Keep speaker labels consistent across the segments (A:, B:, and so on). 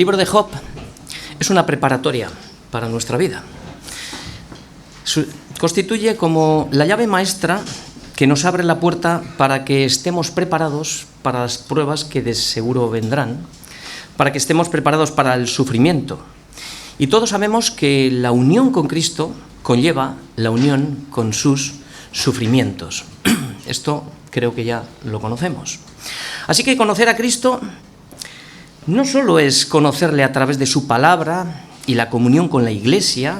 A: libro de Job es una preparatoria para nuestra vida. Constituye como la llave maestra que nos abre la puerta para que estemos preparados para las pruebas que de seguro vendrán, para que estemos preparados para el sufrimiento. Y todos sabemos que la unión con Cristo conlleva la unión con sus sufrimientos. Esto creo que ya lo conocemos. Así que conocer a Cristo no solo es conocerle a través de su palabra y la comunión con la Iglesia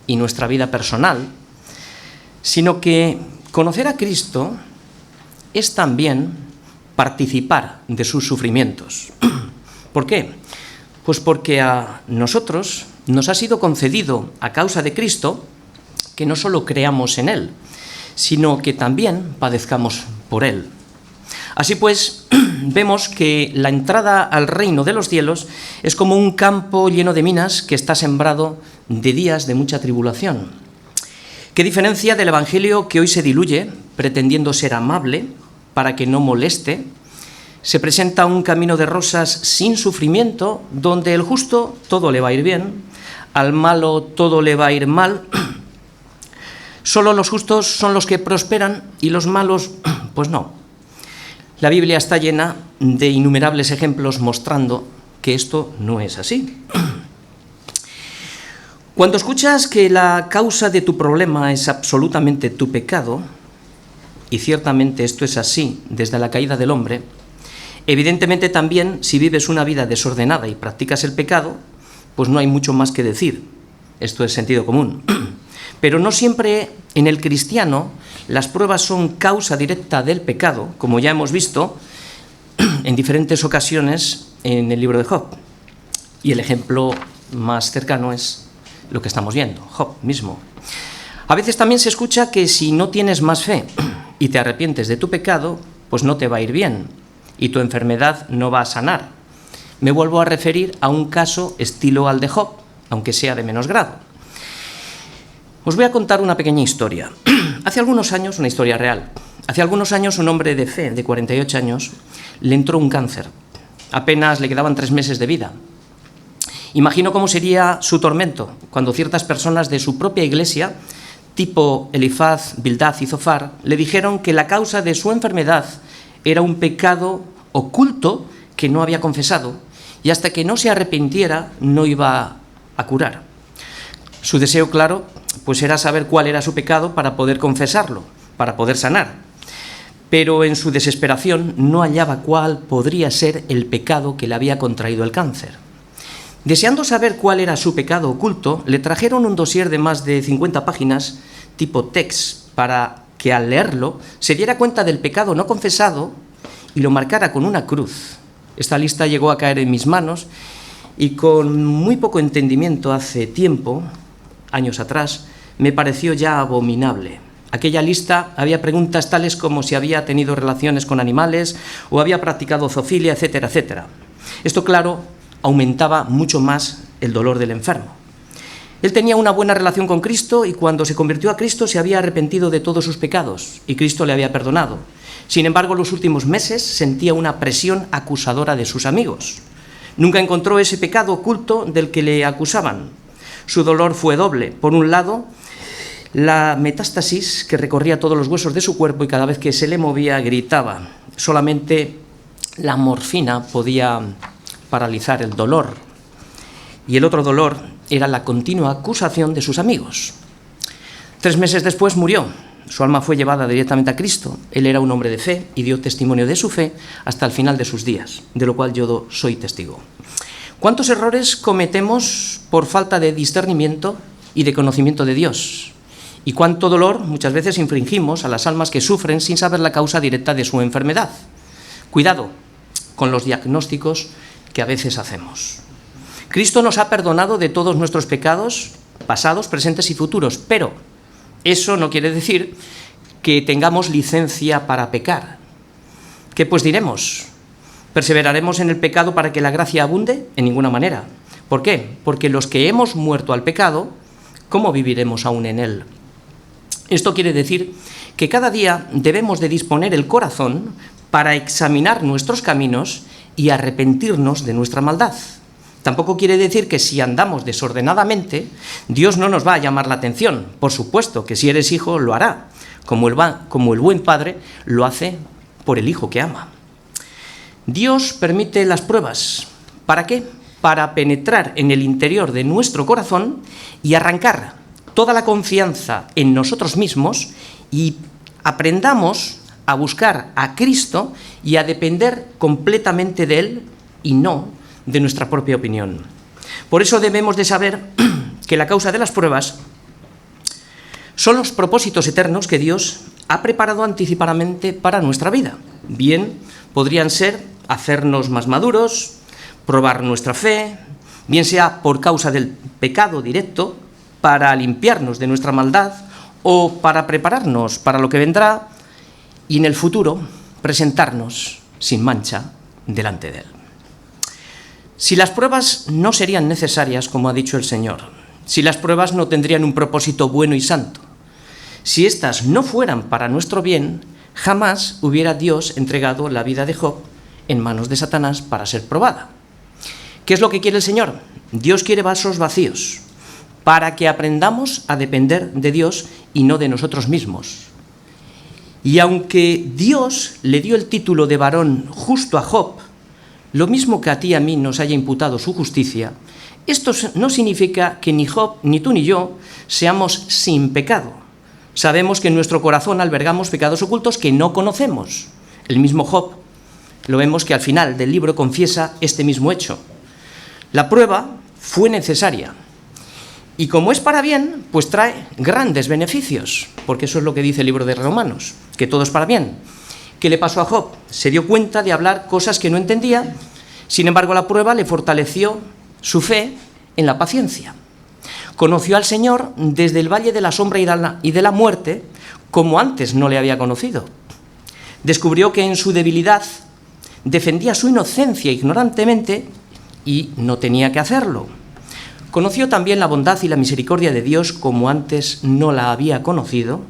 A: y nuestra vida personal, sino que conocer a Cristo es también participar de sus sufrimientos. ¿Por qué? Pues porque a nosotros nos ha sido concedido, a causa de Cristo, que no solo creamos en Él, sino que también padezcamos por Él. Así pues, vemos que la entrada al reino de los cielos es como un campo lleno de minas que está sembrado de días de mucha tribulación. ¿Qué diferencia del evangelio que hoy se diluye, pretendiendo ser amable para que no moleste? Se presenta un camino de rosas sin sufrimiento, donde el justo todo le va a ir bien, al malo todo le va a ir mal. Solo los justos son los que prosperan y los malos, pues no. La Biblia está llena de innumerables ejemplos mostrando que esto no es así. Cuando escuchas que la causa de tu problema es absolutamente tu pecado, y ciertamente esto es así desde la caída del hombre, evidentemente también si vives una vida desordenada y practicas el pecado, pues no hay mucho más que decir. Esto es sentido común. Pero no siempre en el cristiano las pruebas son causa directa del pecado, como ya hemos visto en diferentes ocasiones en el libro de Job. Y el ejemplo más cercano es lo que estamos viendo, Job mismo. A veces también se escucha que si no tienes más fe y te arrepientes de tu pecado, pues no te va a ir bien y tu enfermedad no va a sanar. Me vuelvo a referir a un caso estilo al de Job, aunque sea de menos grado. Os voy a contar una pequeña historia. Hace algunos años, una historia real, hace algunos años un hombre de fe, de 48 años, le entró un cáncer. Apenas le quedaban 3 meses de vida. Imagino cómo sería su tormento cuando ciertas personas de su propia iglesia, tipo Elifaz, Bildad y Zofar, le dijeron que la causa de su enfermedad era un pecado oculto que no había confesado y hasta que no se arrepintiera no iba a curar. Su deseo, claro, pues era saber cuál era su pecado para poder confesarlo, para poder sanar. Pero en su desesperación no hallaba cuál podría ser el pecado que le había contraído el cáncer. Deseando saber cuál era su pecado oculto, le trajeron un dossier de más de 50 páginas, tipo text, para que al leerlo se diera cuenta del pecado no confesado y lo marcara con una cruz. Esta lista llegó a caer en mis manos y con muy poco entendimiento hace tiempo, años atrás, me pareció ya abominable. Aquella lista había preguntas tales como si había tenido relaciones con animales o había practicado zoofilia, etcétera, etcétera. Esto, claro, aumentaba mucho más el dolor del enfermo. Él tenía una buena relación con Cristo y cuando se convirtió a Cristo se había arrepentido de todos sus pecados y Cristo le había perdonado. Sin embargo, los últimos meses sentía una presión acusadora de sus amigos. Nunca encontró ese pecado oculto del que le acusaban. Su dolor fue doble. Por un lado, la metástasis que recorría todos los huesos de su cuerpo y cada vez que se le movía gritaba. Solamente la morfina podía paralizar el dolor. Y el otro dolor era la continua acusación de sus amigos. 3 meses después murió. Su alma fue llevada directamente a Cristo. Él era un hombre de fe y dio testimonio de su fe hasta el final de sus días, de lo cual yo soy testigo. ¿Cuántos errores cometemos por falta de discernimiento y de conocimiento de Dios? ¿Y cuánto dolor muchas veces infringimos a las almas que sufren sin saber la causa directa de su enfermedad? Cuidado con los diagnósticos que a veces hacemos. Cristo nos ha perdonado de todos nuestros pecados, pasados, presentes y futuros, pero eso no quiere decir que tengamos licencia para pecar. ¿Qué pues diremos? ¿Perseveraremos en el pecado para que la gracia abunde? En ninguna manera. ¿Por qué? Porque los que hemos muerto al pecado, ¿cómo viviremos aún en él? Esto quiere decir que cada día debemos de disponer el corazón para examinar nuestros caminos y arrepentirnos de nuestra maldad. Tampoco quiere decir que si andamos desordenadamente, Dios no nos va a llamar la atención. Por supuesto que si eres hijo lo hará, como el buen padre lo hace por el hijo que ama. Dios permite las pruebas. ¿Para qué? Para penetrar en el interior de nuestro corazón y arrancar toda la confianza en nosotros mismos y aprendamos a buscar a Cristo y a depender completamente de Él y no de nuestra propia opinión. Por eso debemos de saber que la causa de las pruebas son los propósitos eternos que Dios ha preparado anticipadamente para nuestra vida. Bien, podrían ser hacernos más maduros, probar nuestra fe, bien sea por causa del pecado directo, para limpiarnos de nuestra maldad o para prepararnos para lo que vendrá y en el futuro presentarnos sin mancha delante de Él. Si las pruebas no serían necesarias, como ha dicho el Señor, si las pruebas no tendrían un propósito bueno y santo, si éstas no fueran para nuestro bien, jamás hubiera Dios entregado la vida de Job en manos de Satanás para ser probada. ¿Qué es lo que quiere el Señor? Dios quiere vasos vacíos, para que aprendamos a depender de Dios y no de nosotros mismos. Y aunque Dios le dio el título de varón justo a Job, lo mismo que a ti y a mí nos haya imputado su justicia, esto no significa que ni Job, ni tú ni yo, seamos sin pecado. Sabemos que en nuestro corazón albergamos pecados ocultos que no conocemos. El mismo Job, lo vemos que al final del libro confiesa este mismo hecho. La prueba fue necesaria. Y como es para bien, pues trae grandes beneficios, porque eso es lo que dice el libro de Romanos, que todo es para bien. ¿Qué le pasó a Job? Se dio cuenta de hablar cosas que no entendía, sin embargo la prueba le fortaleció su fe en la paciencia. Conoció al Señor desde el valle de la sombra y de la muerte, como antes no le había conocido. Descubrió que en su debilidad defendía su inocencia ignorantemente y no tenía que hacerlo. Conoció también la bondad y la misericordia de Dios como antes no la había conocido,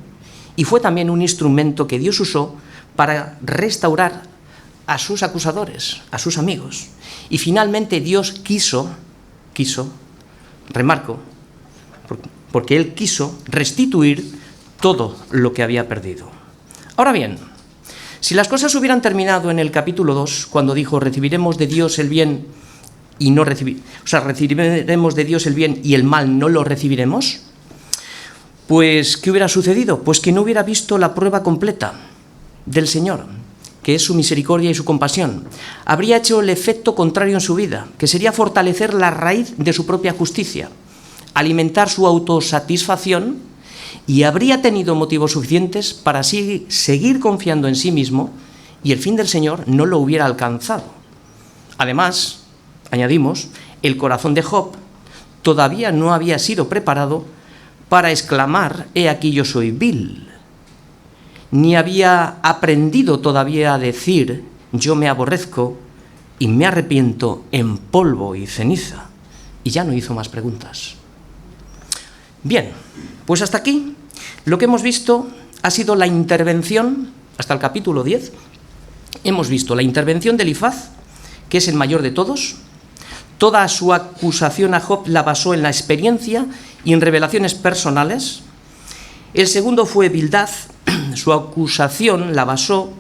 A: y fue también un instrumento que Dios usó para restaurar a sus acusadores, a sus amigos. Y finalmente Dios quiso, remarco, porque Él quiso restituir todo lo que había perdido. Ahora bien, si las cosas hubieran terminado en el capítulo 2, cuando dijo, recibiremos de Dios el bien y no recibiremos de Dios el bien y el mal no lo recibiremos, pues ¿qué hubiera sucedido? Pues que no hubiera visto la prueba completa del Señor, que es su misericordia y su compasión. Habría hecho el efecto contrario en su vida, que sería fortalecer la raíz de su propia justicia, alimentar su autosatisfacción, y habría tenido motivos suficientes para así seguir confiando en sí mismo y el fin del Señor no lo hubiera alcanzado. Además, añadimos, el corazón de Job todavía no había sido preparado para exclamar, he aquí yo soy vil, ni había aprendido todavía a decir, yo me aborrezco y me arrepiento en polvo y ceniza. Y ya no hizo más preguntas. Bien, pues hasta aquí lo que hemos visto ha sido la intervención, hasta el capítulo 10, hemos visto la intervención de Elifaz, que es el mayor de todos. Toda su acusación a Job la basó en la experiencia y en revelaciones personales. El segundo fue Bildad, su acusación la basó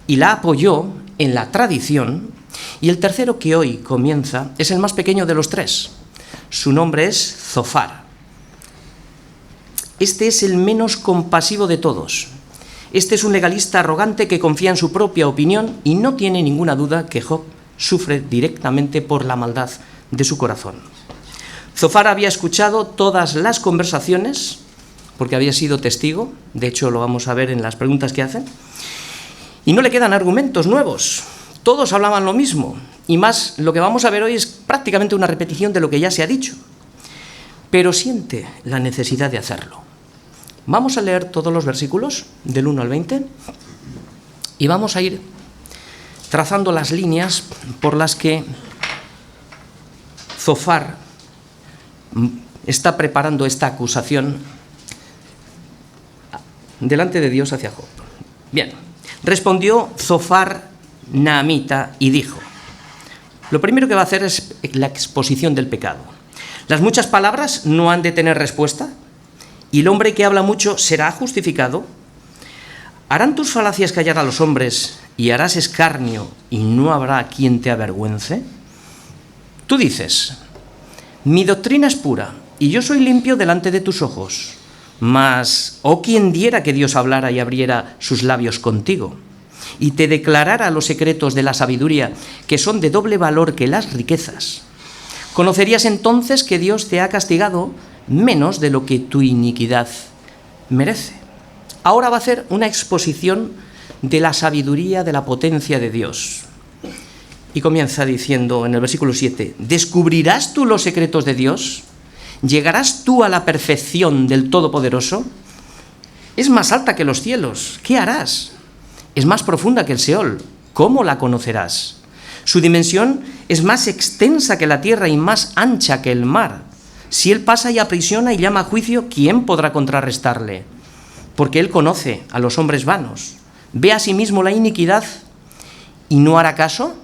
A: y la apoyó en la tradición. Y el tercero, que hoy comienza, es el más pequeño de los tres. Su nombre es Zofar. Este es el menos compasivo de todos. Este es un legalista arrogante que confía en su propia opinión y no tiene ninguna duda que Job sufre directamente por la maldad de su corazón. Zofar había escuchado todas las conversaciones, porque había sido testigo, de hecho lo vamos a ver en las preguntas que hacen, y no le quedan argumentos nuevos, todos hablaban lo mismo, y más lo que vamos a ver hoy es prácticamente una repetición de lo que ya se ha dicho, pero siente la necesidad de hacerlo. Vamos a leer todos los versículos, del 1 al 20, y vamos a ir trazando las líneas por las que Zofar está preparando esta acusación delante de Dios hacia Job. Bien, respondió Zofar Naamita y dijo, Lo primero que va a hacer es la exposición del pecado. Las muchas palabras no han de tener respuesta, y el hombre que habla mucho será justificado. ¿Harán tus falacias callar a los hombres y harás escarnio y no habrá quien te avergüence? Tú dices, mi doctrina es pura y yo soy limpio delante de tus ojos. Mas, oh quien diera que Dios hablara y abriera sus labios contigo y te declarara los secretos de la sabiduría que son de doble valor que las riquezas. Conocerías entonces que Dios te ha castigado menos de lo que tu iniquidad merece. Ahora va a hacer una exposición de la sabiduría, de la potencia de Dios. Y comienza diciendo en el versículo 7, ¿descubrirás tú los secretos de Dios? ¿Llegarás tú a la perfección del Todopoderoso? Es más alta que los cielos, ¿qué harás? Es más profunda que el Seol, ¿cómo la conocerás? Su dimensión es más extensa que la tierra y más ancha que el mar. Si Él pasa y aprisiona y llama a juicio, ¿quién podrá contrarrestarle? Porque Él conoce a los hombres vanos. Ve a sí mismo la iniquidad y no hará caso.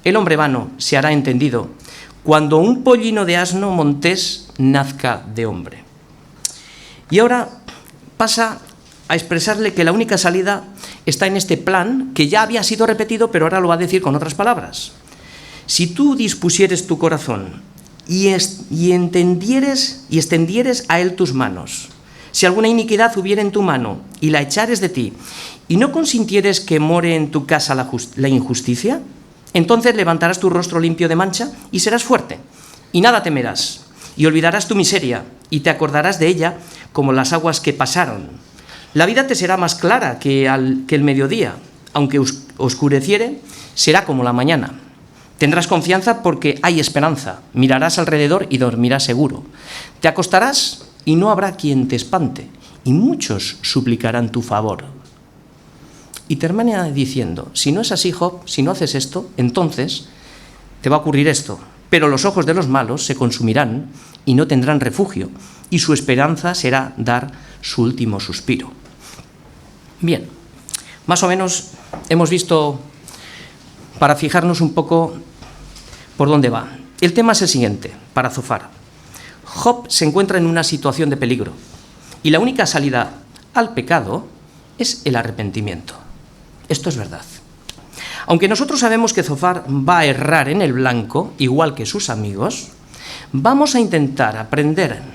A: El hombre vano se hará entendido cuando un pollino de asno montés nazca de hombre. Y ahora pasa a expresarle que la única salida está en este plan que ya había sido repetido, pero ahora lo va a decir con otras palabras. Si tú dispusieres tu corazón y extendieres a él tus manos, si alguna iniquidad hubiera en tu mano y la echares de ti, y no consintieres que more en tu casa la injusticia, entonces levantarás tu rostro limpio de mancha y serás fuerte, y nada temerás, y olvidarás tu miseria, y te acordarás de ella como las aguas que pasaron. La vida te será más clara que el mediodía, aunque oscureciere, será como la mañana. Tendrás confianza porque hay esperanza, mirarás alrededor y dormirás seguro. Te acostarás y no habrá quien te espante, y muchos suplicarán tu favor. Y termina diciendo, si no es así, Job, si no haces esto, entonces te va a ocurrir esto. Pero los ojos de los malos se consumirán y no tendrán refugio, y su esperanza será dar su último suspiro. Bien, más o menos hemos visto, para fijarnos un poco por dónde va. El tema es el siguiente, para Zofar. Job se encuentra en una situación de peligro, y la única salida al pecado es el arrepentimiento. Esto es verdad. Aunque nosotros sabemos que Zofar va a errar en el blanco, igual que sus amigos, vamos a intentar aprender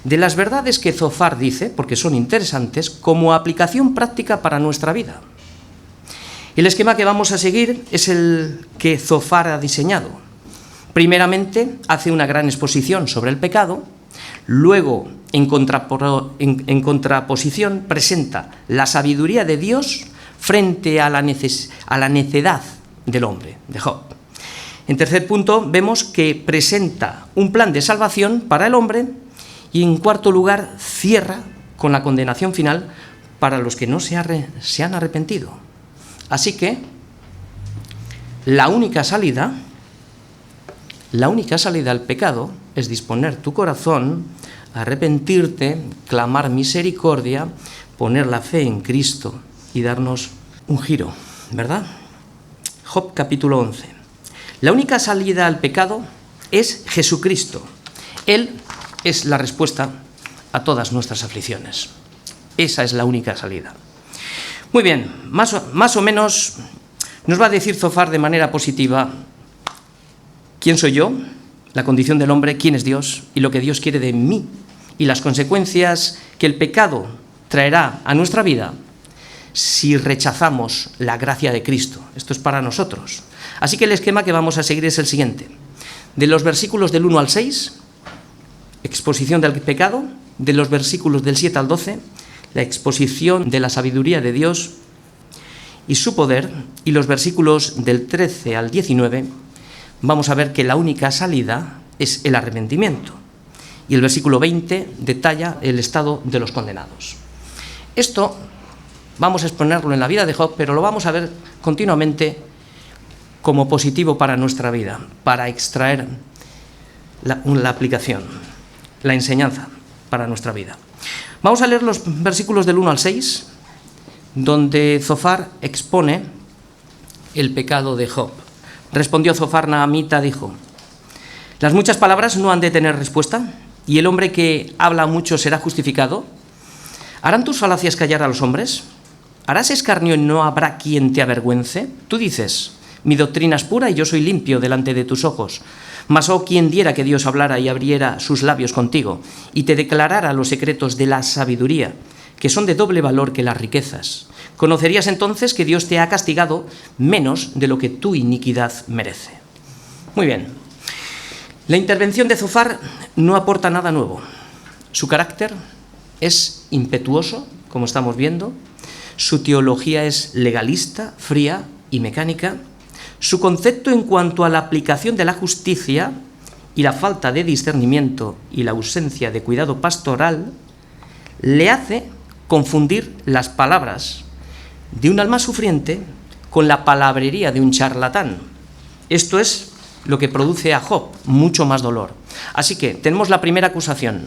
A: de las verdades que Zofar dice, porque son interesantes, como aplicación práctica para nuestra vida. El esquema que vamos a seguir es el que Zofar ha diseñado. Primeramente, hace una gran exposición sobre el pecado, luego, en contraposición, presenta la sabiduría de Dios frente a la necedad del hombre, de Job. En tercer punto, vemos que presenta un plan de salvación para el hombre y, en cuarto lugar, cierra con la condenación final para los que no se han arrepentido. Así que la única salida al pecado es disponer tu corazón, arrepentirte, clamar misericordia, poner la fe en Cristo y darnos un giro, ¿verdad? Job capítulo 11. La única salida al pecado es Jesucristo. Él es la respuesta a todas nuestras aflicciones. Esa es la única salida. Muy bien, más o menos nos va a decir Zofar de manera positiva quién soy yo, la condición del hombre, quién es Dios y lo que Dios quiere de mí y las consecuencias que el pecado traerá a nuestra vida si rechazamos la gracia de Cristo. Esto es para nosotros. Así que el esquema que vamos a seguir es el siguiente. De los versículos del 1 al 6, exposición del pecado. De los versículos del 7 al 12, la exposición de la sabiduría de Dios y su poder. Y los versículos del 13 al 19, vamos a ver que la única salida es el arrepentimiento. Y el versículo 20 detalla el estado de los condenados. Esto vamos a exponerlo en la vida de Job, pero lo vamos a ver continuamente como positivo para nuestra vida, para extraer la aplicación, la enseñanza para nuestra vida. Vamos a leer los versículos del 1 al 6, donde Zofar expone el pecado de Job. Respondió Zofar Naamita, dijo: las muchas palabras no han de tener respuesta, y el hombre que habla mucho será justificado. ¿Harán tus falacias callar a los hombres? ¿Harás escarnio y no habrá quien te avergüence? Tú dices: mi doctrina es pura y yo soy limpio delante de tus ojos. Mas oh, quien diera que Dios hablara y abriera sus labios contigo, y te declarara los secretos de la sabiduría, que son de doble valor que las riquezas. Conocerías entonces que Dios te ha castigado menos de lo que tu iniquidad merece. Muy bien. La intervención de Zofar no aporta nada nuevo. Su carácter es impetuoso, como estamos viendo. Su teología es legalista, fría y mecánica. Su concepto en cuanto a la aplicación de la justicia y la falta de discernimiento y la ausencia de cuidado pastoral le hace confundir las palabras de un alma sufriente con la palabrería de un charlatán. Esto es lo que produce a Job mucho más dolor. Así que tenemos la primera acusación.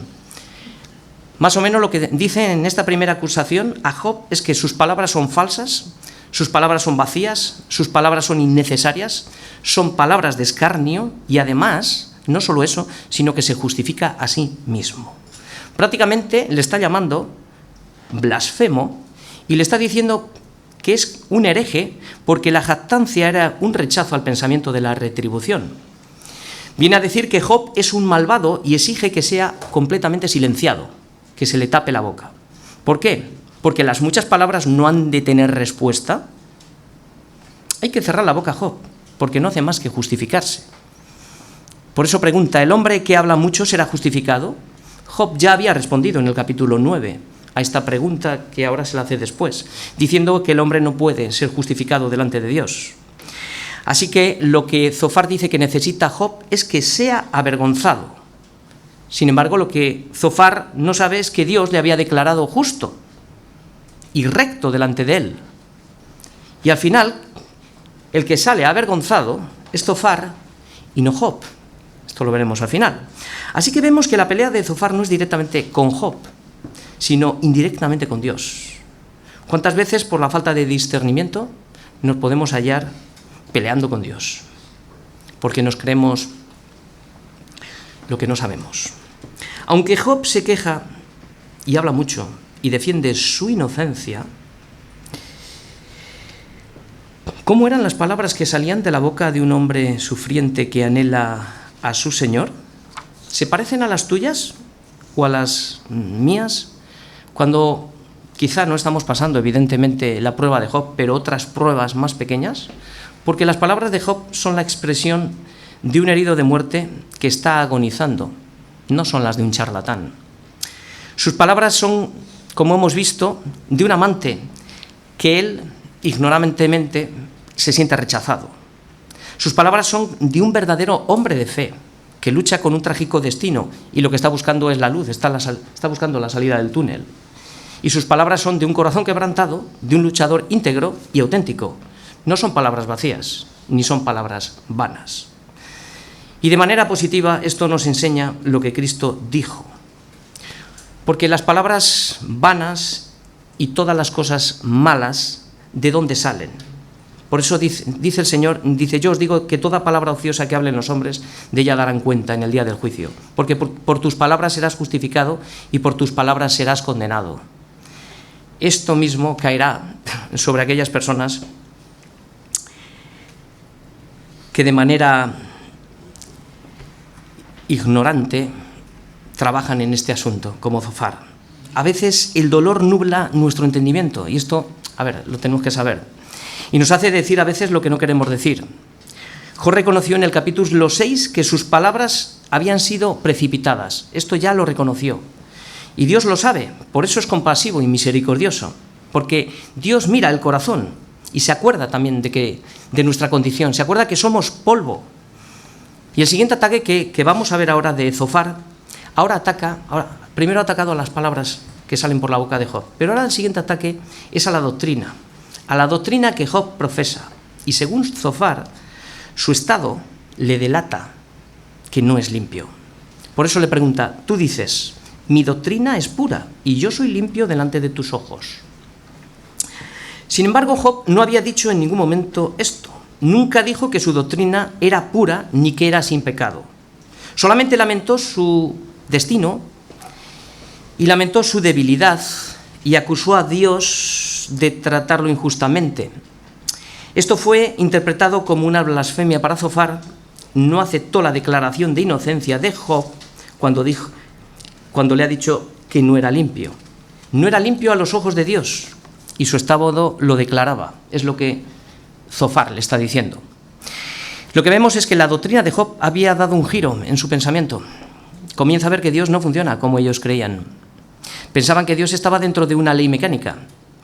A: Más o menos lo que dice en esta primera acusación a Job es que sus palabras son falsas, sus palabras son vacías, sus palabras son innecesarias, son palabras de escarnio y además, no solo eso, sino que se justifica a sí mismo. Prácticamente le está llamando blasfemo y le está diciendo que es un hereje porque la jactancia era un rechazo al pensamiento de la retribución. Viene a decir que Job es un malvado y exige que sea completamente silenciado, que se le tape la boca. ¿Por qué? Porque las muchas palabras no han de tener respuesta. Hay que cerrar la boca a Job, porque no hace más que justificarse. Por eso pregunta: ¿el hombre que habla mucho será justificado? Job ya había respondido en el capítulo 9 a esta pregunta que ahora se la hace después, diciendo que el hombre no puede ser justificado delante de Dios. Así que lo que Zofar dice que necesita Job es que sea avergonzado. Sin embargo, lo que Zofar no sabe es que Dios le había declarado justo y recto delante de él. Y al final, el que sale avergonzado es Zofar y no Job. Esto lo veremos al final. Así que vemos que la pelea de Zofar no es directamente con Job, sino indirectamente con Dios. ¿Cuántas veces por la falta de discernimiento nos podemos hallar peleando con Dios? Porque nos creemos lo que no sabemos. Aunque Job se queja y habla mucho y defiende su inocencia, ¿cómo eran las palabras que salían de la boca de un hombre sufriente que anhela a su Señor? ¿Se parecen a las tuyas o a las mías? Cuando quizá no estamos pasando, evidentemente, la prueba de Job, pero otras pruebas más pequeñas, porque las palabras de Job son la expresión de un herido de muerte que está agonizando, no son las de un charlatán. Sus palabras son, como hemos visto, de un amante que él, ignorantemente, se siente rechazado. Sus palabras son de un verdadero hombre de fe que lucha con un trágico destino y lo que está buscando es la luz, está buscando la salida del túnel. Y sus palabras son de un corazón quebrantado, de un luchador íntegro y auténtico. No son palabras vacías, ni son palabras vanas. Y de manera positiva esto nos enseña lo que Cristo dijo. Porque las palabras vanas y todas las cosas malas, ¿de dónde salen? Por eso dice el Señor, yo os digo que toda palabra ociosa que hablen los hombres, de ella darán cuenta en el día del juicio. Porque por tus palabras serás justificado y por tus palabras serás condenado. Esto mismo caerá sobre aquellas personas que de manera ignorante trabajan en este asunto, como Zofar. A veces el dolor nubla nuestro entendimiento y esto, lo tenemos que saber. Y nos hace decir a veces lo que no queremos decir. Job reconoció en el capítulo 6 que sus palabras habían sido precipitadas. Esto ya lo reconoció. Y Dios lo sabe, por eso es compasivo y misericordioso. Porque Dios mira el corazón y se acuerda también de nuestra condición. Se acuerda que somos polvo. Y el siguiente ataque que vamos a ver ahora de Zofar, primero ha atacado a las palabras que salen por la boca de Job. Pero ahora el siguiente ataque es a la doctrina que Job profesa. Y según Zofar, su estado le delata que no es limpio. Por eso le pregunta, tú dices, mi doctrina es pura y yo soy limpio delante de tus ojos. Sin embargo, Job no había dicho en ningún momento esto. nunca dijo que su doctrina era pura ni que era sin pecado. Solamente lamentó su destino y lamentó su debilidad y acusó a Dios de tratarlo injustamente. Esto fue interpretado como una blasfemia para Zofar. No aceptó la declaración de inocencia de Job cuando le ha dicho que no era limpio. No era limpio a los ojos de Dios y su estado lo declaraba. Es lo que Zofar le está diciendo. Lo que vemos es que la doctrina de Job había dado un giro en su pensamiento. Comienza a ver que Dios no funciona como ellos creían. Pensaban que Dios estaba dentro de una ley mecánica,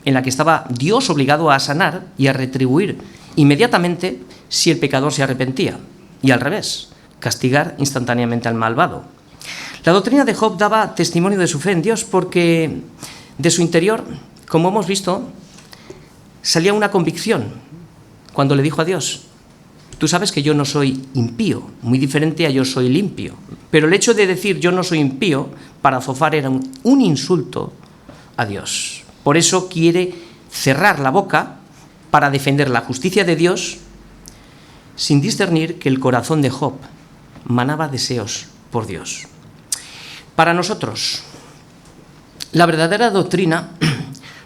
A: en la que estaba Dios obligado a sanar y a retribuir inmediatamente si el pecador se arrepentía, y al revés, castigar instantáneamente al malvado. La doctrina de Job daba testimonio de su fe en Dios porque de su interior, como hemos visto, salía una convicción cuando le dijo a Dios: tú sabes que yo no soy impío, muy diferente a yo soy limpio. Pero el hecho de decir yo no soy impío, para Zofar era un insulto a Dios. Por eso quiere cerrar la boca para defender la justicia de Dios, sin discernir que el corazón de Job manaba deseos por Dios. Para nosotros, la verdadera doctrina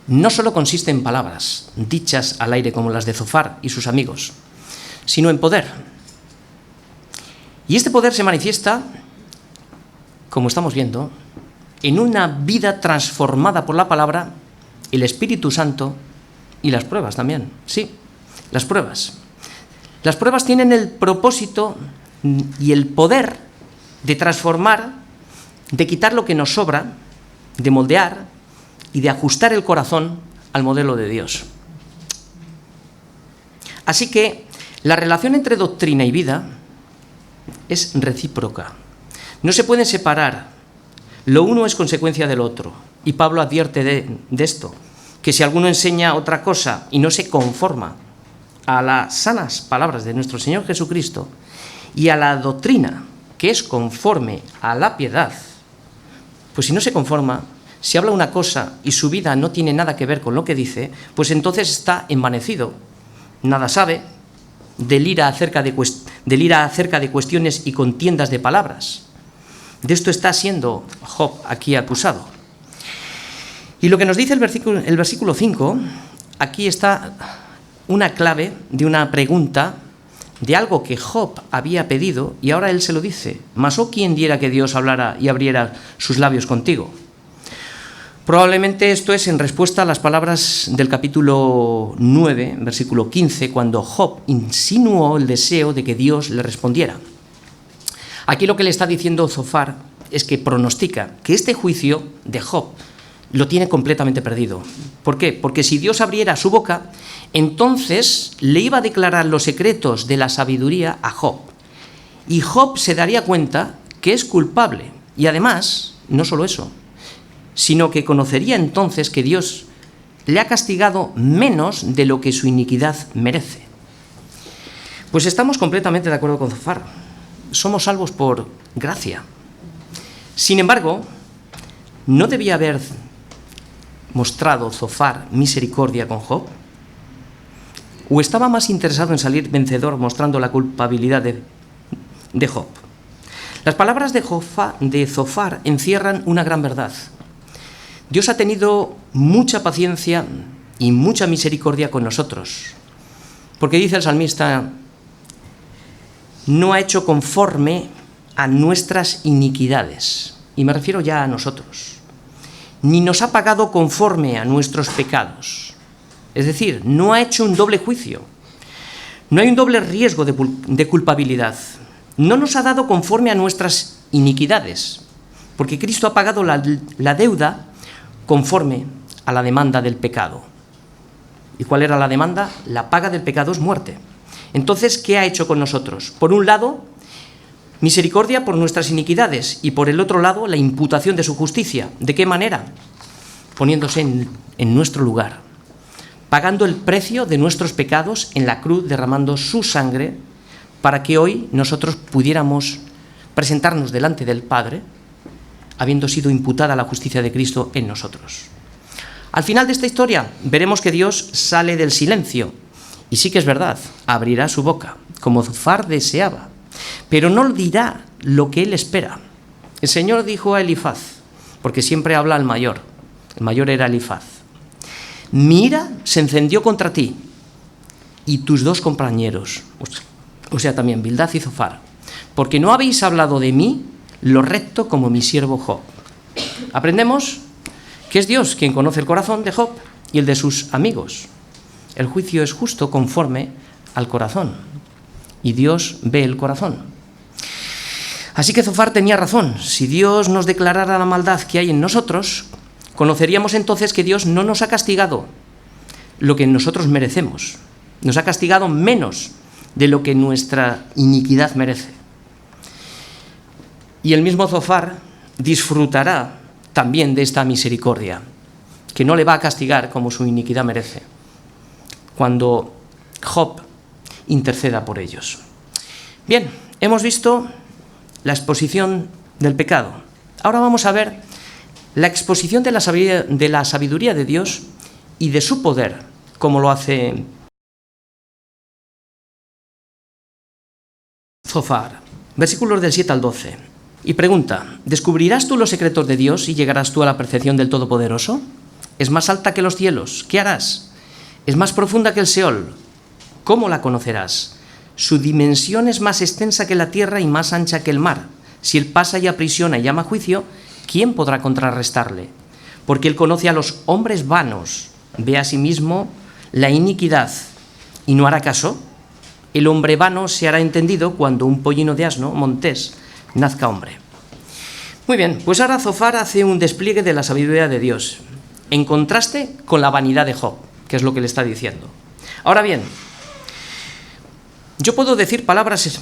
A: no solo consiste en palabras dichas al aire como las de Zofar y sus amigos, sino en poder. Y este poder se manifiesta, como estamos viendo, en una vida transformada por la palabra, el Espíritu Santo y las pruebas también. Sí, las pruebas. Las pruebas tienen el propósito y el poder de transformar, de quitar lo que nos sobra, de moldear y de ajustar el corazón al modelo de Dios. Así que la relación entre doctrina y vida es recíproca. No se pueden separar. Lo uno es consecuencia del otro. Y Pablo advierte de esto, que si alguno enseña otra cosa y no se conforma a las sanas palabras de nuestro Señor Jesucristo y a la doctrina que es conforme a la piedad, pues si no se conforma, si habla una cosa y su vida no tiene nada que ver con lo que dice, pues entonces está envanecido, nada sabe, delira acerca de cuestiones y contiendas de palabras. De esto está siendo Job aquí acusado. Y lo que nos dice el versículo 5, aquí está una clave de una pregunta de algo que Job había pedido y ahora él se lo dice. Mas oh, ¿quién diera que Dios hablara y abriera sus labios contigo? Probablemente esto es en respuesta a las palabras del capítulo 9, versículo 15, cuando Job insinuó el deseo de que Dios le respondiera. Aquí lo que le está diciendo Zofar es que pronostica que este juicio de Job lo tiene completamente perdido. ¿Por qué? Porque si Dios abriera su boca, entonces le iba a declarar los secretos de la sabiduría a Job. Y Job se daría cuenta que es culpable. Y además, no solo eso, sino que conocería entonces que Dios le ha castigado menos de lo que su iniquidad merece. Pues estamos completamente de acuerdo con Zofar. Somos salvos por gracia. Sin embargo, ¿no debía haber mostrado Zofar misericordia con Job? ¿O estaba más interesado en salir vencedor mostrando la culpabilidad de Job? Las palabras de Zofar encierran una gran verdad. Dios ha tenido mucha paciencia y mucha misericordia con nosotros, porque dice el salmista: no ha hecho conforme a nuestras iniquidades, y me refiero ya a nosotros, ni nos ha pagado conforme a nuestros pecados. Es decir, no ha hecho un doble juicio, no hay un doble riesgo de culpabilidad, no nos ha dado conforme a nuestras iniquidades, porque Cristo ha pagado la deuda conforme a la demanda del pecado. ¿Y cuál era la demanda? La paga del pecado es muerte. Entonces, ¿qué ha hecho con nosotros? Por un lado, misericordia por nuestras iniquidades y por el otro lado, la imputación de su justicia. ¿De qué manera? Poniéndose en nuestro lugar, pagando el precio de nuestros pecados en la cruz, derramando su sangre para que hoy nosotros pudiéramos presentarnos delante del Padre, habiendo sido imputada la justicia de Cristo en nosotros. Al final de esta historia veremos que Dios sale del silencio Y sí que es verdad, abrirá su boca, como Zofar deseaba, pero no dirá lo que él espera. El Señor dijo a Elifaz, porque siempre habla al mayor, el mayor era Elifaz: mi ira se encendió contra ti y tus dos compañeros, o sea, también Bildad y Zofar, porque no habéis hablado de mí lo recto como mi siervo Job. Aprendemos que es Dios quien conoce el corazón de Job y el de sus amigos. El juicio es justo conforme al corazón, y Dios ve el corazón. Así que Zofar tenía razón. Si Dios nos declarara la maldad que hay en nosotros, conoceríamos entonces que Dios no nos ha castigado lo que nosotros merecemos. Nos ha castigado menos de lo que nuestra iniquidad merece. Y el mismo Zofar disfrutará también de esta misericordia, que no le va a castigar como su iniquidad merece, cuando Job interceda por ellos. Bien, hemos visto la exposición del pecado. Ahora vamos a ver la exposición de la sabiduría de Dios y de su poder, como lo hace Zofar. Versículos del 7 al 12. Y pregunta: ¿descubrirás tú los secretos de Dios y llegarás tú a la percepción del Todopoderoso? ¿Es más alta que los cielos? ¿Qué harás? ¿Es más profunda que el Seol? ¿Cómo la conocerás? Su dimensión es más extensa que la tierra y más ancha que el mar. Si él pasa y aprisiona y llama a juicio, ¿quién podrá contrarrestarle? Porque él conoce a los hombres vanos, ve a sí mismo la iniquidad y no hará caso. El hombre vano se hará entendido cuando un pollino de asno montés nazca hombre. Muy bien, pues ahora Zofar hace un despliegue de la sabiduría de Dios, en contraste con la vanidad de Job, que es lo que le está diciendo. Ahora bien, yo puedo decir palabras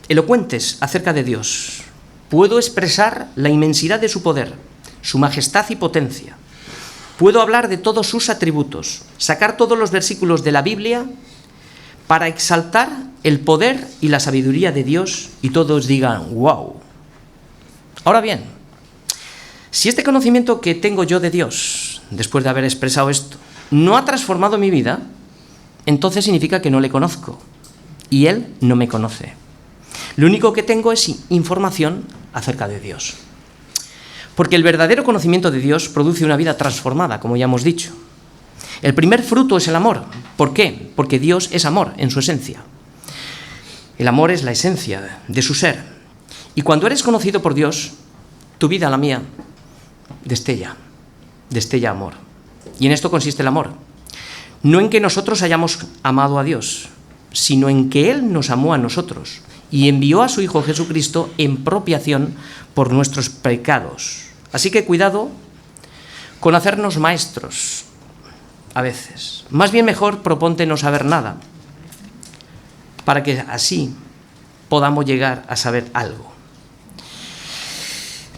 A: elocuentes acerca de Dios. Puedo expresar la inmensidad de su poder, su majestad y potencia. Puedo hablar de todos sus atributos, sacar todos los versículos de la Biblia para exaltar el poder y la sabiduría de Dios y todos digan ¡wow! Ahora bien, si este conocimiento que tengo yo de Dios, después de haber expresado esto, no ha transformado mi vida, entonces significa que no le conozco y Él no me conoce. Lo único que tengo es información acerca de Dios. Porque el verdadero conocimiento de Dios produce una vida transformada, como ya hemos dicho. El primer fruto es el amor. ¿Por qué? Porque Dios es amor en su esencia. El amor es la esencia de su ser. Y cuando eres conocido por Dios, tu vida, la mía, destella amor. Y en esto consiste el amor. No en que nosotros hayamos amado a Dios, sino en que Él nos amó a nosotros y envió a su Hijo Jesucristo en propiación por nuestros pecados. Así que cuidado con hacernos maestros a veces. Más bien mejor proponte no saber nada, para que así podamos llegar a saber algo.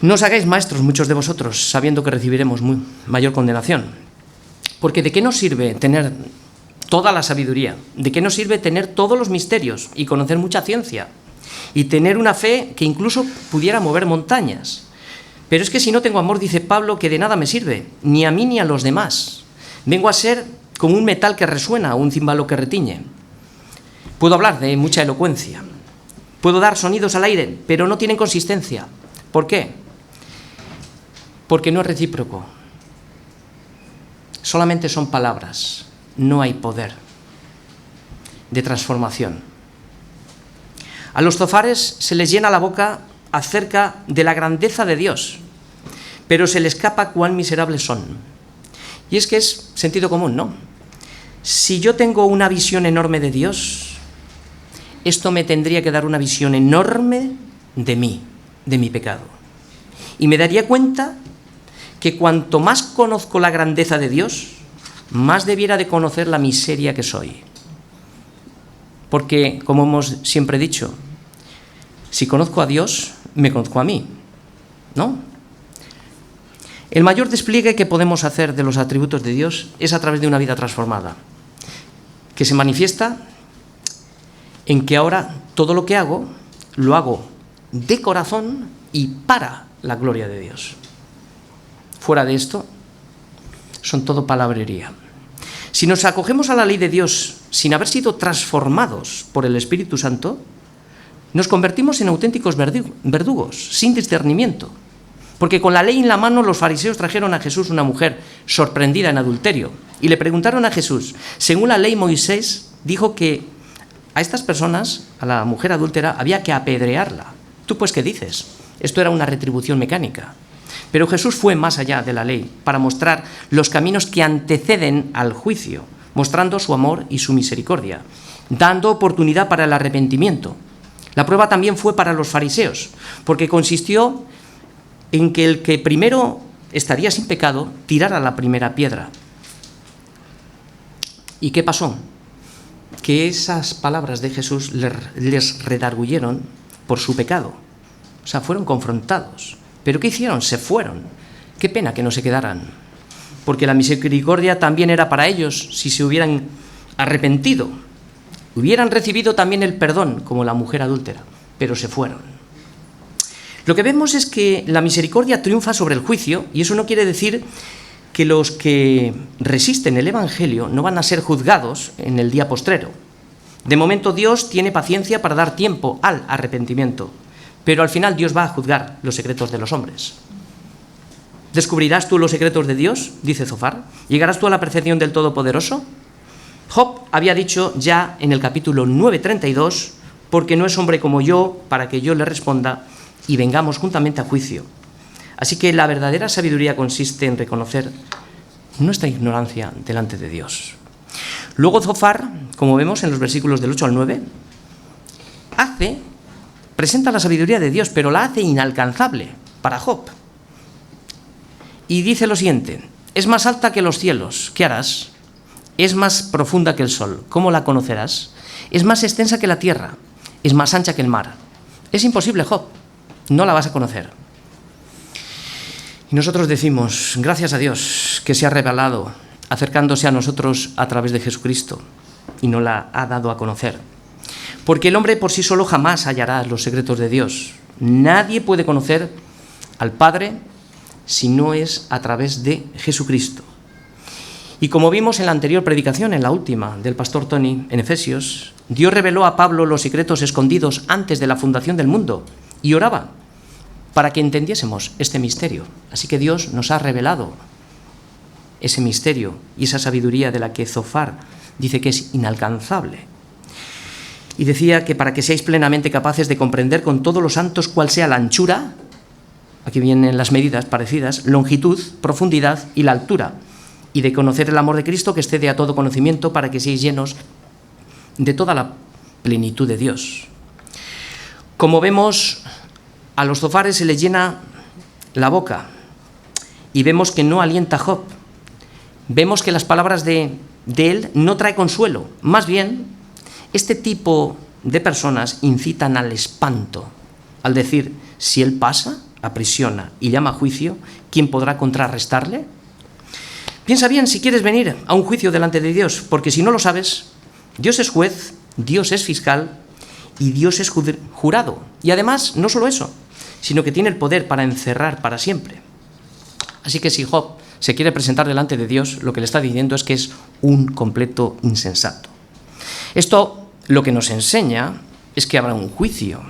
A: No os hagáis maestros muchos de vosotros, sabiendo que recibiremos mayor condenación. Porque ¿de qué nos sirve tener toda la sabiduría? ¿De qué nos sirve tener todos los misterios y conocer mucha ciencia? Y tener una fe que incluso pudiera mover montañas. Pero es que si no tengo amor, dice Pablo, que de nada me sirve, ni a mí ni a los demás. Vengo a ser como un metal que resuena o un címbalo que retiñe. Puedo hablar de mucha elocuencia. Puedo dar sonidos al aire, pero no tienen consistencia. ¿Por qué? Porque no es recíproco. Solamente son palabras. No hay poder de transformación. A los zofares se les llena la boca acerca de la grandeza de Dios, pero se les escapa cuán miserables son. Y es que es sentido común, ¿no? Si yo tengo una visión enorme de Dios, esto me tendría que dar una visión enorme de mí, de mi pecado. Y me daría cuenta que cuanto más conozco la grandeza de Dios, más debiera de conocer la miseria que soy. Porque, como hemos siempre dicho, si conozco a Dios, me conozco a mí, ¿no? El mayor despliegue que podemos hacer de los atributos de Dios es a través de una vida transformada, que se manifiesta en que ahora todo lo que hago, lo hago de corazón y para la gloria de Dios. Fuera de esto, son todo palabrería. Si nos acogemos a la ley de Dios sin haber sido transformados por el Espíritu Santo, nos convertimos en auténticos verdugos, sin discernimiento. Porque con la ley en la mano los fariseos trajeron a Jesús una mujer sorprendida en adulterio y le preguntaron a Jesús, según la ley Moisés, dijo que a estas personas, a la mujer adúltera, había que apedrearla. ¿Tú pues qué dices? Esto era una retribución mecánica. Pero Jesús fue más allá de la ley para mostrar los caminos que anteceden al juicio, mostrando su amor y su misericordia, dando oportunidad para el arrepentimiento. La prueba también fue para los fariseos, porque consistió en que el que primero estaría sin pecado tirara la primera piedra. ¿Y qué pasó? Que esas palabras de Jesús les redarguyeron por su pecado. O sea, fueron confrontados. ¿Pero qué hicieron? Se fueron. Qué pena que no se quedaran. Porque la misericordia también era para ellos si se hubieran arrepentido. Hubieran recibido también el perdón, como la mujer adúltera, pero se fueron. Lo que vemos es que la misericordia triunfa sobre el juicio, y eso no quiere decir que los que resisten el Evangelio no van a ser juzgados en el día postrero. De momento Dios tiene paciencia para dar tiempo al arrepentimiento, pero al final Dios va a juzgar los secretos de los hombres. ¿Descubrirás tú los secretos de Dios?, dice Zofar. ¿Llegarás tú a la percepción del Todopoderoso? Job había dicho ya en el capítulo 9:32, porque no es hombre como yo para que yo le responda y vengamos juntamente a juicio. Así que la verdadera sabiduría consiste en reconocer nuestra ignorancia delante de Dios. Luego Zofar, como vemos en los versículos del 8 al 9, presenta la sabiduría de Dios, pero la hace inalcanzable para Job. Y dice lo siguiente: es más alta que los cielos, ¿qué harás? Es más profunda que el sol, ¿cómo la conocerás? Es más extensa que la tierra, es más ancha que el mar. Es imposible, Job, no la vas a conocer. Y nosotros decimos, gracias a Dios que se ha revelado acercándose a nosotros a través de Jesucristo y nos la ha dado a conocer. Porque el hombre por sí solo jamás hallará los secretos de Dios. Nadie puede conocer al Padre si no es a través de Jesucristo. Y como vimos en la anterior predicación, en la última del pastor Tony, en Efesios, Dios reveló a Pablo los secretos escondidos antes de la fundación del mundo y oraba para que entendiésemos este misterio. Así que Dios nos ha revelado ese misterio y esa sabiduría de la que Zofar dice que es inalcanzable. Y decía que para que seáis plenamente capaces de comprender con todos los santos cuál sea la anchura, aquí vienen las medidas parecidas, longitud, profundidad y la altura, y de conocer el amor de Cristo que excede a todo conocimiento, para que seáis llenos de toda la plenitud de Dios. Como vemos, a los zofares se les llena la boca y vemos que no alienta a Job. Vemos que las palabras de él no trae consuelo. Más bien, este tipo de personas incitan al espanto al decir, si él pasa, aprisiona y llama a juicio, ¿quién podrá contrarrestarle? Piensa bien si quieres venir a un juicio delante de Dios, porque si no lo sabes, Dios es juez, Dios es fiscal y Dios es jurado. Y además, no solo eso, sino que tiene el poder para encerrar para siempre. Así que si Job se quiere presentar delante de Dios, lo que le está diciendo es que es un completo insensato. Esto lo que nos enseña es que habrá un juicio,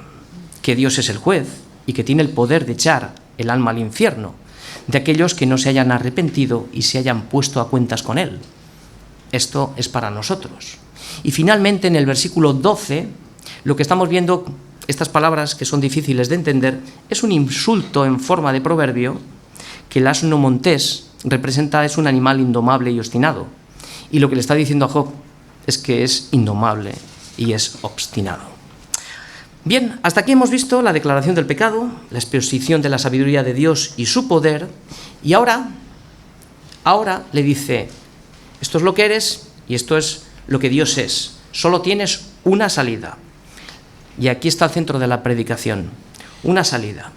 A: que Dios es el juez y que tiene el poder de echar el alma al infierno de aquellos que no se hayan arrepentido y se hayan puesto a cuentas con él. Esto es para nosotros. Y finalmente, en el versículo 12, lo que estamos viendo, estas palabras que son difíciles de entender, es un insulto en forma de proverbio que el asno montés representa, es un animal indomable y obstinado. Y lo que le está diciendo a Job es que es indomable y es obstinado. Bien, hasta aquí hemos visto la declaración del pecado, la exposición de la sabiduría de Dios y su poder, y ahora le dice, esto es lo que eres y esto es lo que Dios es. Solo tienes una salida. Y aquí está el centro de la predicación, una salida.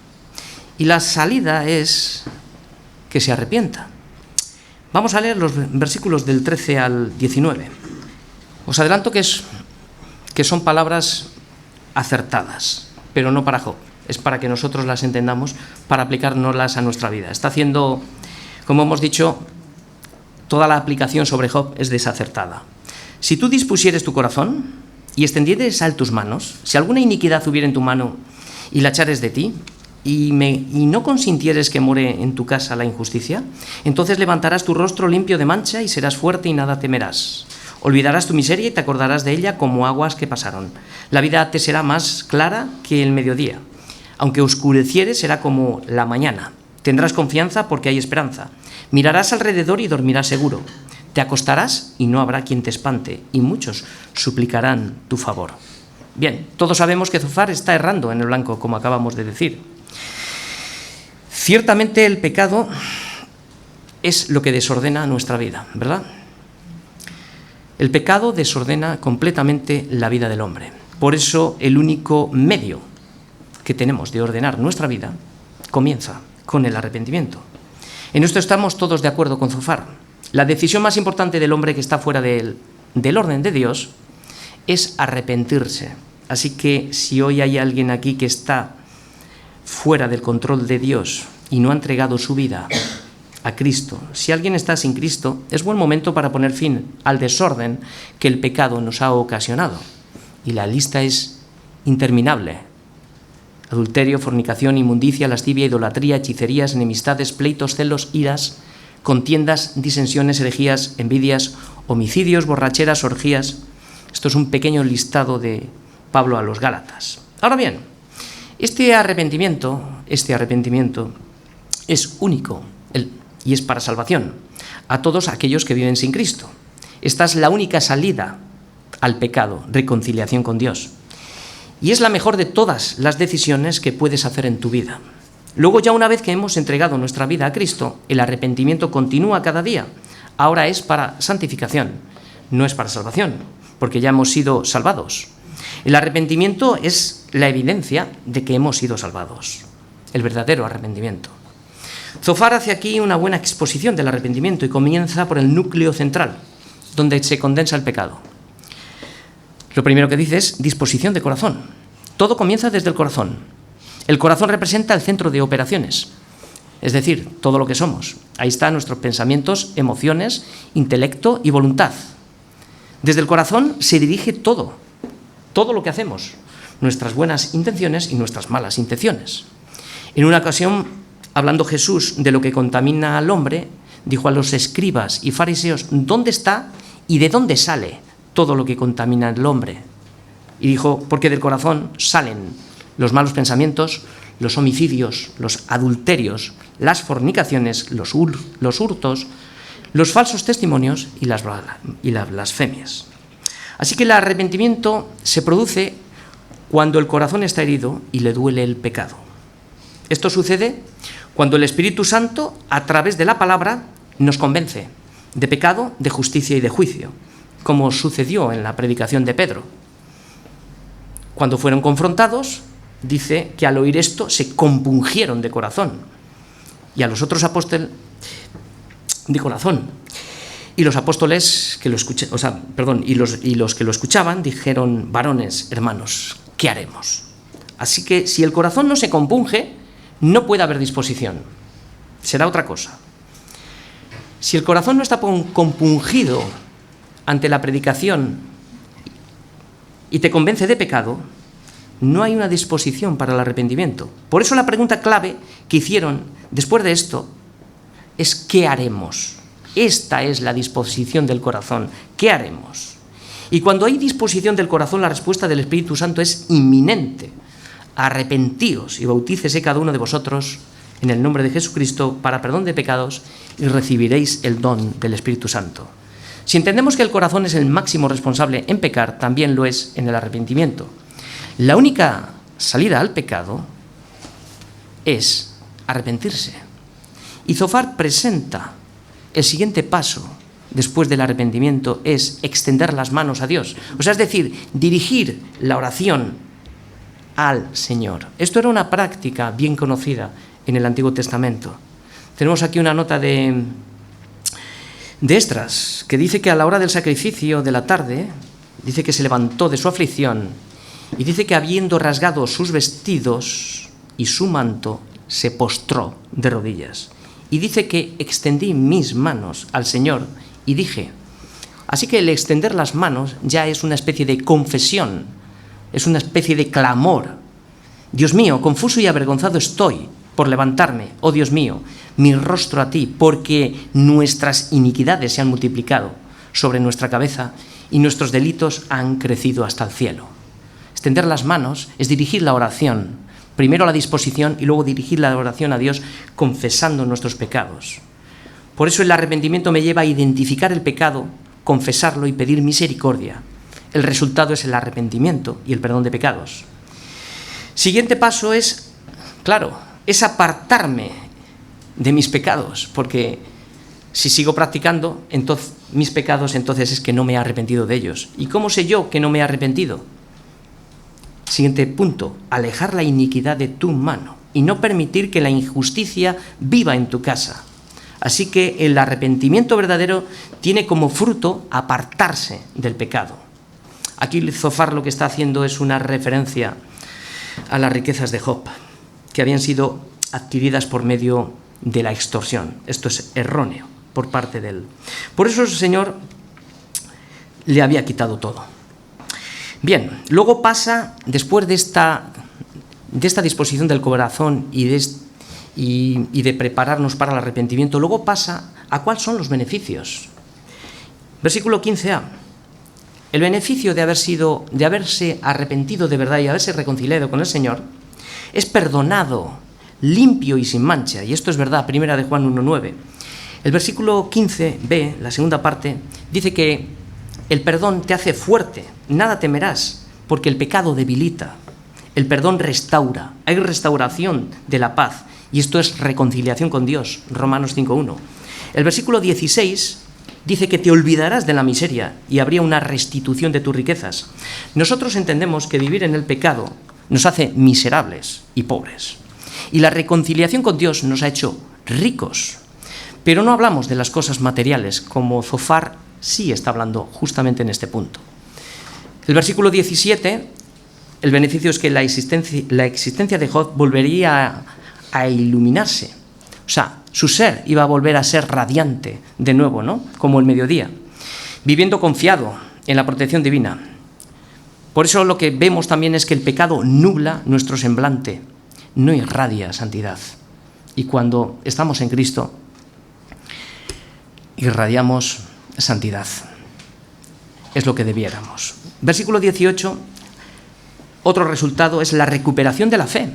A: Y la salida es que se arrepienta. Vamos a leer los versículos del 13 al 19. Os adelanto que son palabras acertadas, pero no para Job. Es para que nosotros las entendamos, para aplicárnoslas a nuestra vida. Está haciendo, como hemos dicho, toda la aplicación sobre Job es desacertada. Si tú dispusieres tu corazón y extendieres a él tus manos, si alguna iniquidad hubiera en tu mano y la echares de ti, y no consintieres que more en tu casa la injusticia, entonces levantarás tu rostro limpio de mancha y serás fuerte y nada temerás. Olvidarás tu miseria y te acordarás de ella como aguas que pasaron. La vida te será más clara que el mediodía. Aunque oscureciere, será como la mañana. Tendrás confianza porque hay esperanza. Mirarás alrededor y dormirás seguro. Te acostarás y no habrá quien te espante, y muchos suplicarán tu favor. Bien, todos sabemos que Zofar está errando en el blanco, como acabamos de decir. Ciertamente el pecado es lo que desordena nuestra vida, ¿verdad? El pecado desordena completamente la vida del hombre. Por eso el único medio que tenemos de ordenar nuestra vida comienza con el arrepentimiento. En esto estamos todos de acuerdo con Zofar. La decisión más importante del hombre que está fuera del orden de Dios es arrepentirse. Así que si hoy hay alguien aquí que está fuera del control de Dios y no ha entregado su vida a Cristo, si alguien está sin Cristo, es buen momento para poner fin al desorden que el pecado nos ha ocasionado. Y la lista es interminable. Adulterio, fornicación, inmundicia, lascivia, idolatría, hechicerías, enemistades, pleitos, celos, iras, contiendas, disensiones, herejías, envidias, homicidios, borracheras, orgías. Esto es un pequeño listado de Pablo a los Gálatas. Ahora bien, este arrepentimiento es único y es para salvación a todos aquellos que viven sin Cristo. Esta es la única salida al pecado, reconciliación con Dios. Y es la mejor de todas las decisiones que puedes hacer en tu vida. Luego, ya una vez que hemos entregado nuestra vida a Cristo, el arrepentimiento continúa cada día. Ahora es para santificación, no es para salvación, porque ya hemos sido salvados. El arrepentimiento es la evidencia de que hemos sido salvados, el verdadero arrepentimiento. Zofar hace aquí una buena exposición del arrepentimiento y comienza por el núcleo central, donde se condensa el pecado. Lo primero que dice es disposición de corazón. Todo comienza desde el corazón. El corazón representa el centro de operaciones, es decir, todo lo que somos. Ahí están nuestros pensamientos, emociones, intelecto y voluntad. Desde el corazón se dirige todo lo que hacemos, nuestras buenas intenciones y nuestras malas intenciones. En una ocasión, hablando Jesús de lo que contamina al hombre, dijo a los escribas y fariseos, ¿dónde está y de dónde sale todo lo que contamina al hombre? Y dijo, porque del corazón salen los malos pensamientos, los homicidios, los adulterios, las fornicaciones, los hurtos, los falsos testimonios y las blasfemias. Así que el arrepentimiento se produce cuando el corazón está herido y le duele el pecado. Esto sucede cuando el Espíritu Santo, a través de la palabra, nos convence de pecado, de justicia y de juicio, como sucedió en la predicación de Pedro. Cuando fueron confrontados, dice que al oír esto se compungieron de corazón, y a los otros apóstoles de corazón. Y los apóstoles que lo y los que lo escuchaban dijeron, varones, hermanos, ¿qué haremos? Así que si el corazón no se compunge, no puede haber disposición. Será otra cosa. Si el corazón no está compungido ante la predicación y te convence de pecado, no hay una disposición para el arrepentimiento. Por eso la pregunta clave que hicieron después de esto es ¿qué haremos? Esta es la disposición del corazón. ¿Qué haremos? Y cuando hay disposición del corazón, la respuesta del Espíritu Santo es inminente. Arrepentíos y bautícese cada uno de vosotros en el nombre de Jesucristo para perdón de pecados y recibiréis el don del Espíritu Santo. Si entendemos que el corazón es el máximo responsable en pecar, también lo es en el arrepentimiento. La única salida al pecado es arrepentirse. Y Zofar presenta el siguiente paso después del arrepentimiento es extender las manos a Dios. O sea, es decir, dirigir la oración al Señor. Esto era una práctica bien conocida en el Antiguo Testamento. Tenemos aquí una nota de Esdras, que dice que a la hora del sacrificio de la tarde, dice que se levantó de su aflicción y dice que habiendo rasgado sus vestidos y su manto, se postró de rodillas. Y dice que extendí mis manos al Señor y dije, Así que el extender las manos ya es una especie de confesión, es una especie de clamor. Dios mío, confuso y avergonzado estoy por levantarme, oh Dios mío, mi rostro a ti, porque nuestras iniquidades se han multiplicado sobre nuestra cabeza y nuestros delitos han crecido hasta el cielo. Extender las manos es dirigir la oración, primero la disposición y luego dirigir la oración a Dios confesando nuestros pecados. Por eso el arrepentimiento me lleva a identificar el pecado, confesarlo y pedir misericordia. El resultado es el arrepentimiento y el perdón de pecados. Siguiente paso es, claro, es apartarme de mis pecados, porque si sigo practicando mis pecados, entonces es que no me he arrepentido de ellos. ¿Y cómo sé yo que no me he arrepentido? Siguiente punto, alejar la iniquidad de tu mano y no permitir que la injusticia viva en tu casa. Así que el arrepentimiento verdadero tiene como fruto apartarse del pecado. Aquí Zofar lo que está haciendo es una referencia a las riquezas de Job, que habían sido adquiridas por medio de la extorsión. Esto es erróneo por parte de él. Por eso el Señor le había quitado todo. Bien, luego pasa, después de esta disposición del corazón y de prepararnos para el arrepentimiento, luego pasa a cuáles son los beneficios. Versículo 15a. El beneficio de haberse arrepentido de verdad y haberse reconciliado con el Señor es perdonado, limpio y sin mancha. Y esto es verdad, primera de Juan 1:9. El versículo 15b, la segunda parte, dice que el perdón te hace fuerte, nada temerás, porque el pecado debilita. El perdón restaura, hay restauración de la paz, y esto es reconciliación con Dios, Romanos 5:1. El versículo 16 dice que te olvidarás de la miseria y habría una restitución de tus riquezas. Nosotros entendemos que vivir en el pecado nos hace miserables y pobres, y la reconciliación con Dios nos ha hecho ricos. Pero no hablamos de las cosas materiales, como Zofar sí está hablando justamente en este punto. El versículo 17, el beneficio es que la existencia de Job volvería a iluminarse. O sea, su ser iba a volver a ser radiante de nuevo, ¿no? Como el mediodía, viviendo confiado en la protección divina. Por eso lo que vemos también es que el pecado nubla nuestro semblante, no irradia santidad. Y cuando estamos en Cristo, irradiamos santidad. Es lo que debiéramos. Versículo 18, otro resultado es la recuperación de la fe,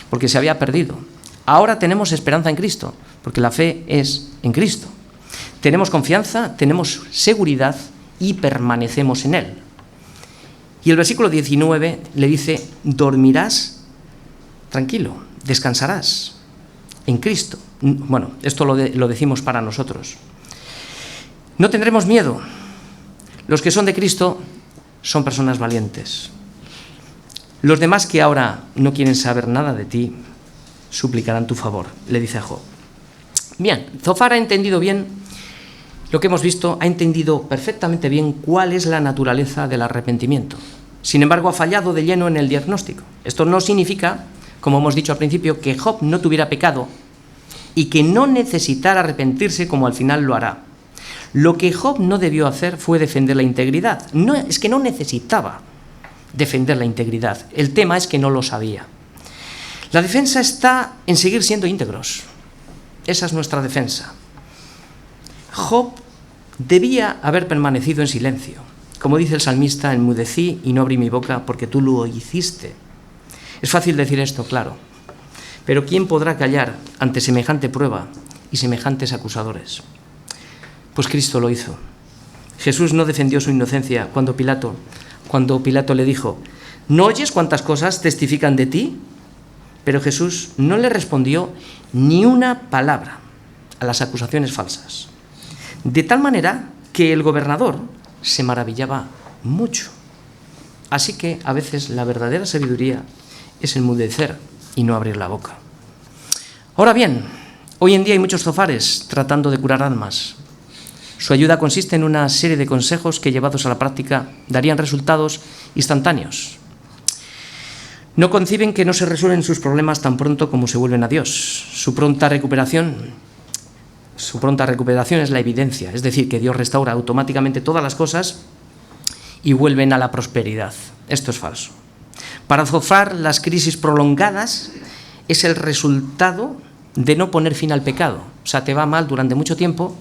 A: porque se había perdido. Ahora tenemos esperanza en Cristo, porque la fe es en Cristo. Tenemos confianza, tenemos seguridad y permanecemos en Él. Y el versículo 19 le dice, dormirás tranquilo, descansarás en Cristo. Bueno, esto lo decimos para nosotros. No tendremos miedo. Los que son de Cristo son personas valientes. Los demás que ahora no quieren saber nada de ti, suplicarán tu favor, le dice a Job. Bien, Zofar ha entendido bien lo que hemos visto, ha entendido perfectamente bien cuál es la naturaleza del arrepentimiento. Sin embargo, ha fallado de lleno en el diagnóstico. Esto no significa, como hemos dicho al principio, que Job no tuviera pecado y que no necesitara arrepentirse como al final lo hará. Lo que Job no debió hacer fue defender la integridad. No, es que no necesitaba defender la integridad. El tema es que no lo sabía. La defensa está en seguir siendo íntegros. Esa es nuestra defensa. Job debía haber permanecido en silencio. Como dice el salmista, enmudecí y no abrí mi boca porque tú lo hiciste. Es fácil decir esto, claro. Pero ¿quién podrá callar ante semejante prueba y semejantes acusadores? Pues Cristo lo hizo. Jesús no defendió su inocencia cuando Pilato le dijo, ¿no oyes cuántas cosas testifican de ti? Pero Jesús no le respondió ni una palabra a las acusaciones falsas. De tal manera que el gobernador se maravillaba mucho. Así que a veces la verdadera sabiduría es enmudecer y no abrir la boca. Ahora bien, hoy en día hay muchos zofares tratando de curar almas. Su ayuda consiste en una serie de consejos que, llevados a la práctica, darían resultados instantáneos. No conciben que no se resuelven sus problemas tan pronto como se vuelven a Dios. Su pronta recuperación su pronta recuperación es la evidencia, es decir, que Dios restaura automáticamente todas las cosas y vuelven a la prosperidad. Esto es falso. Para Zofar, las crisis prolongadas es el resultado de no poner fin al pecado. O sea, te va mal durante mucho tiempo,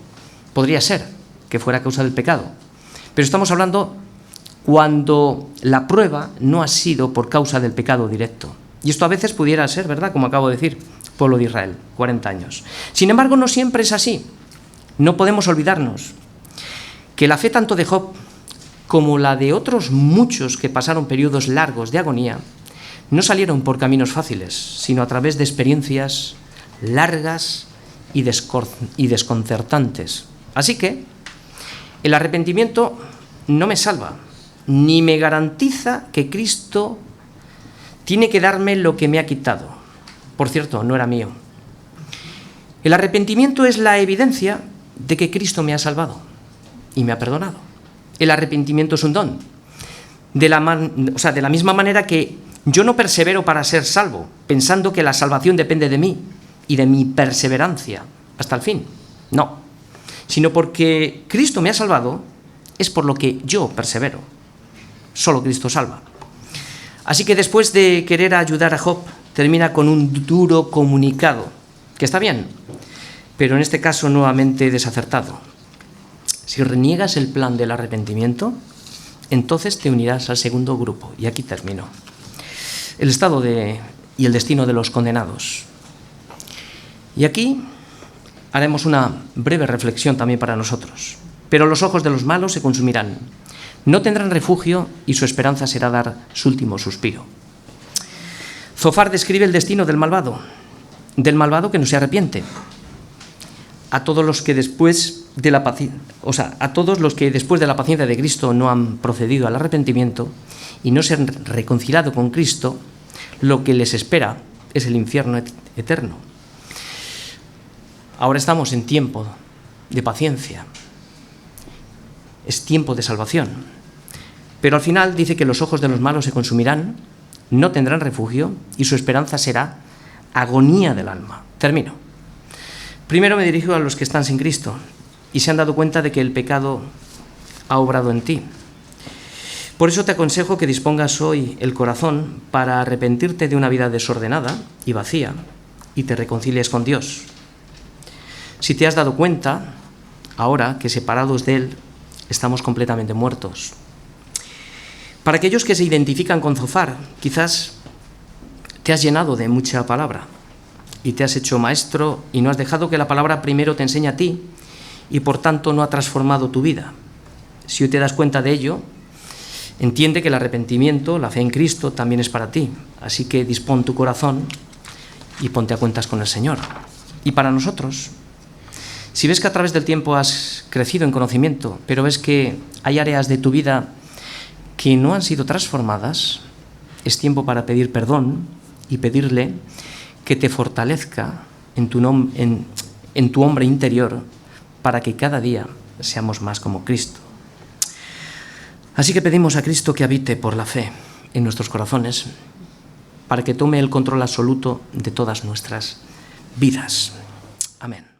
A: podría ser que fuera causa del pecado. Pero estamos hablando cuando la prueba no ha sido por causa del pecado directo. Y esto a veces pudiera ser, ¿verdad? Como acabo de decir, pueblo de Israel, 40 años. Sin embargo, no siempre es así. No podemos olvidarnos que la fe tanto de Job como la de otros muchos que pasaron periodos largos de agonía no salieron por caminos fáciles, sino a través de experiencias largas y desconcertantes. Así que el arrepentimiento no me salva, ni me garantiza que Cristo tiene que darme lo que me ha quitado. Por cierto, no era mío. El arrepentimiento es la evidencia de que Cristo me ha salvado y me ha perdonado. El arrepentimiento es un don. De la misma manera que yo no persevero para ser salvo, pensando que la salvación depende de mí y de mi perseverancia hasta el fin. No, sino porque Cristo me ha salvado, es por lo que yo persevero. Solo Cristo salva. Así que después de querer ayudar a Job, termina con un duro comunicado, que está bien, pero en este caso nuevamente desacertado. Si reniegas el plan del arrepentimiento, entonces te unirás al segundo grupo. Y aquí termino. El estado y el destino de los condenados. Y aquí haremos una breve reflexión también para nosotros. Pero los ojos de los malos se consumirán. No tendrán refugio y su esperanza será dar su último suspiro. Zofar describe el destino del malvado que no se arrepiente. A todos los que después de la paciencia de Cristo no han procedido al arrepentimiento y no se han reconciliado con Cristo, lo que les espera es el infierno eterno. Ahora estamos en tiempo de paciencia. Es tiempo de salvación. Pero al final dice que los ojos de los malos se consumirán, no tendrán refugio y su esperanza será agonía del alma. Termino. Primero me dirijo a los que están sin Cristo y se han dado cuenta de que el pecado ha obrado en ti. Por eso te aconsejo que dispongas hoy el corazón para arrepentirte de una vida desordenada y vacía y te reconcilies con Dios. Si te has dado cuenta, ahora que separados de Él estamos completamente muertos. Para aquellos que se identifican con Zofar, quizás te has llenado de mucha palabra y te has hecho maestro y no has dejado que la palabra primero te enseñe a ti y por tanto no ha transformado tu vida. Si hoy te das cuenta de ello, entiende que el arrepentimiento, la fe en Cristo también es para ti. Así que dispón tu corazón y ponte a cuentas con el Señor. Y para nosotros, si ves que a través del tiempo has crecido en conocimiento, pero ves que hay áreas de tu vida que no han sido transformadas, es tiempo para pedir perdón y pedirle que te fortalezca en tu hombre interior para que cada día seamos más como Cristo. Así que pedimos a Cristo que habite por la fe en nuestros corazones para que tome el control absoluto de todas nuestras vidas. Amén.